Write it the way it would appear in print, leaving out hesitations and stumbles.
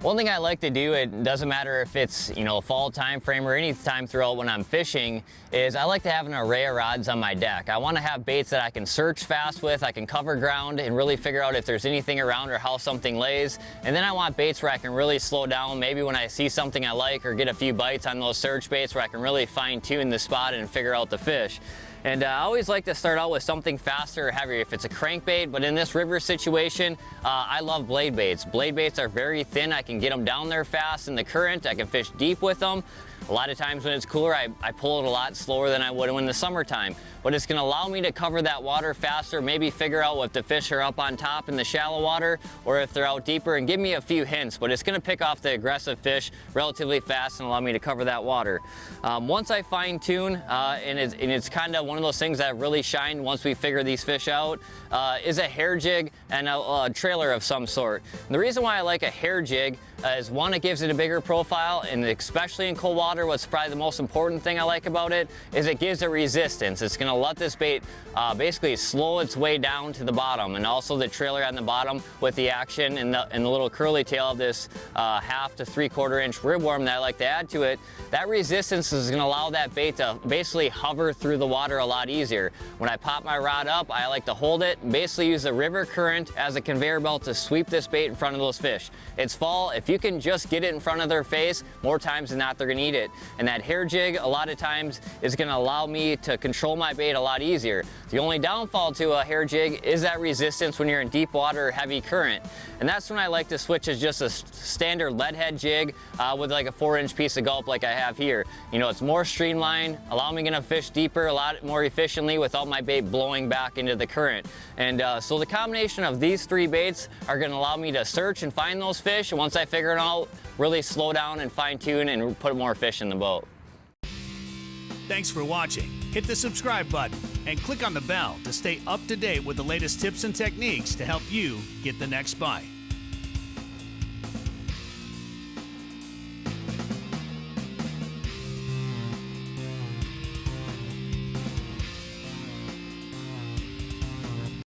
One thing I like to do, it doesn't matter if it's, fall time frame or any time throughout when I'm fishing, is I like to have an array of rods on my deck. I want to have baits that I can search fast with, I can cover ground and really figure out if there's anything around or how something lays. And then I want baits where I can really slow down, maybe when I see something I like or get a few bites on those search baits where I can really fine tune the spot and figure out the fish. And I always like to start out with something faster or heavier if it's a crankbait, but in this river situation, I love blade baits. Blade baits are very thin. I can get them down there fast in the current. I can fish deep with them. A lot of times when it's cooler, I pull it a lot slower than I would in the summertime. But it's going to allow me to cover that water faster, maybe figure out if the fish are up on top in the shallow water or if they're out deeper, and give me a few hints. But it's going to pick off the aggressive fish relatively fast and allow me to cover that water. Once I fine tune, and it's kind of one of those things that really shine once we figure these fish out, is a hair jig and a trailer of some sort. And the reason why I like a hair jig is, one, it gives it a bigger profile, and especially in cold water, what's probably the most important thing I like about it is it gives it resistance. It's going to let this bait basically slow its way down to the bottom, and also the trailer on the bottom with the action and the little curly tail of this 1/2 to 3/4 inch ribworm that I like to add to it. That resistance is going to allow that bait to basically hover through the water a lot easier. When I pop my rod up, I like to hold it and basically use the river current as a conveyor belt to sweep this bait in front of those fish. It's fall. If you can just get it in front of their face, more times than not, they're going to eat it. And that hair jig, a lot of times, is going to allow me to control my bait a lot easier. The only downfall to a hair jig is that resistance when you're in deep water or heavy current. And that's when I like to switch as just a standard lead head jig with like a 4-inch piece of gulp like I have here. It's more streamlined, allow me to fish deeper a lot more efficiently without my bait blowing back into the current. And so the combination of these 3 baits are going to allow me to search and find those fish, and once I figure it out, really slow down and fine tune and put more fish in the boat. Thanks for watching. Hit the subscribe button and click on the bell to stay up to date with the latest tips and techniques to help you get the next bite.